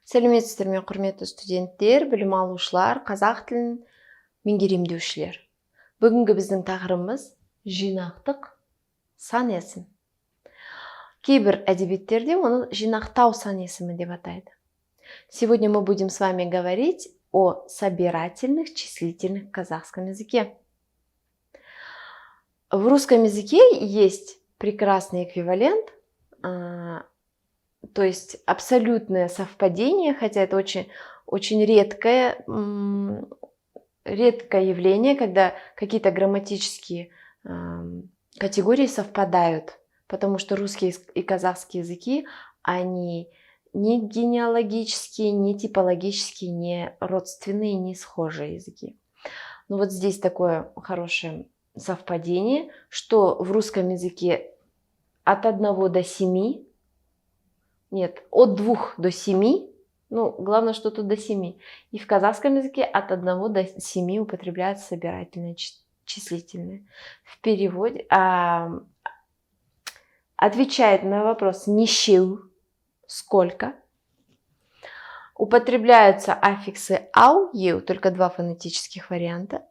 Сәлеметсіздер ме, құрметті студенттер, білім алушылар, қазақ тілін меңгеремдеушілер. Бүгінгі біздің тақырыбымыз жинақтық сан есім. Кейбір әдебиеттерде оны жинақтау сан есімі деп атайды. Сегодня мы будем с вами говорить о собирательных числительных в казахском языке. В русском языке есть прекрасный эквивалент, то есть абсолютное совпадение, хотя это очень редкое явление, когда какие-то грамматические категории совпадают, потому что русский и казахский языки, они не генеалогические, не типологические, не родственные, не схожие языки. Но вот здесь такое хорошее совпадение, что в русском языке от 1 до 7, нет, от 2 до 7, ну, главное, что тут до 7. И в казахском языке от 1 до 7 употребляются собирательные числительные. В переводе отвечает на вопрос «нищил» – «сколько?». Употребляются аффиксы «ау», «еу», только 2 фонетических варианта.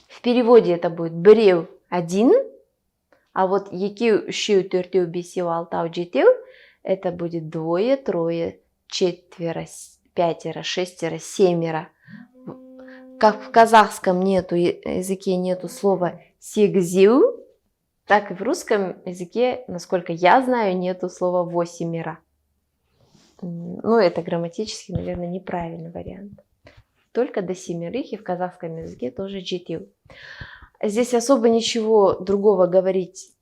В переводе это будет «біреу» – 1, а вот «екеу», «үшеу», «төртеу», «бесеу», «алтау», «жетеу» это будет 2, 3, 4, 5, 6, 7. Как в казахском языке нету слова «сегзеу», так и в русском языке, насколько я знаю, нету слова 8. Ну, это грамматически, наверное, неправильный вариант. Только до 7, и в казахском языке тоже «жетеу». Здесь особо ничего другого говорить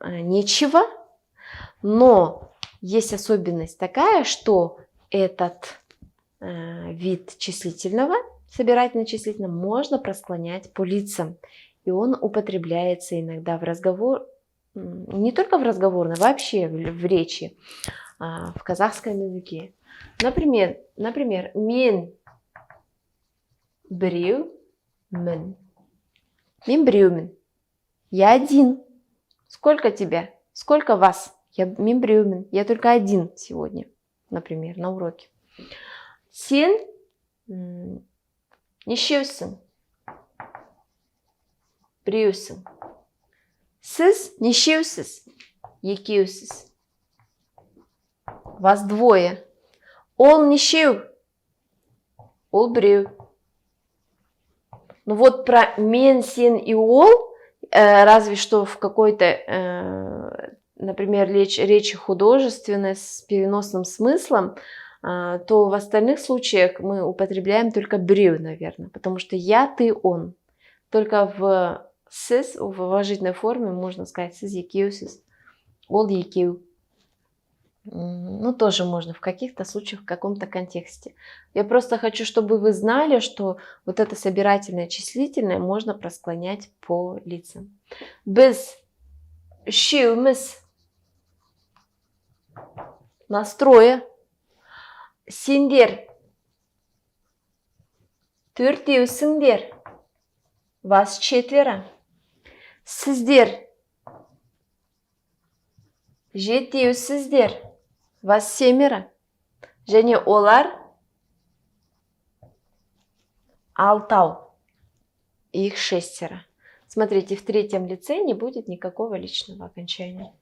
нечего, но есть особенность такая, что этот вид числительного, собирательно-числительного, можно просклонять по лицам. И он употребляется иногда в разговор, не только в разговорной, вообще в речи, в казахском языке. Например, «мен біреумін». «Мен біреумін». Я один. Сколько тебя? Сколько вас? «Мен біреумін». Я только один сегодня, например, на уроке. «Сен нешеусің?» «Біреусің». «Сіз нешеусіз?» «Екеусіз». Вас 2. «Ол нешеу?» «Ол біреу». Ну вот про «мен», «сен» и «ол» разве что в какой-то, например, речи художественной с переносным смыслом, то в остальных случаях мы употребляем только «біреу», наверное, потому что «я», «ты», «он». Только в «сіз», в уважительной форме можно сказать «сіз екеусіз», «ол екеу». Ну, тоже можно в каких-то случаях, в каком-то контексте. Я просто хочу, чтобы вы знали, что вот это собирательное числительное можно просклонять по лицам. Біз үшеуміз. Настрое. Сендер төртеусіңдер. Вас 4. Сіздер жетеусіздер. Вас 7. Және олар алтау. Их 6. Смотрите, в третьем лице не будет никакого личного окончания.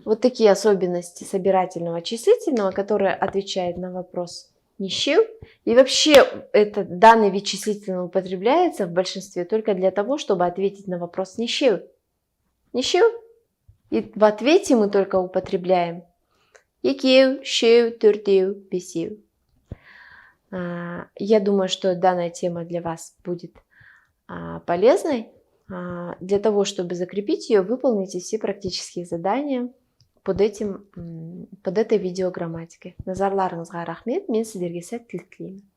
Вот такие особенности собирательного числительного, которые отвечают на вопрос «нищил». И вообще данный вид числительного употребляется в большинстве только для того, чтобы ответить на вопрос «нищил». «Нищил». И в ответе мы только употребляем «екеу», «үшеу», «төртеу», «бесеу». Я думаю, что данная тема для вас будет полезной. Для того, чтобы закрепить ее, выполните все практические задания под этой видеограмматикой. Назарларыңызға рахмет, мен сіздерге сәттілік тілеймін.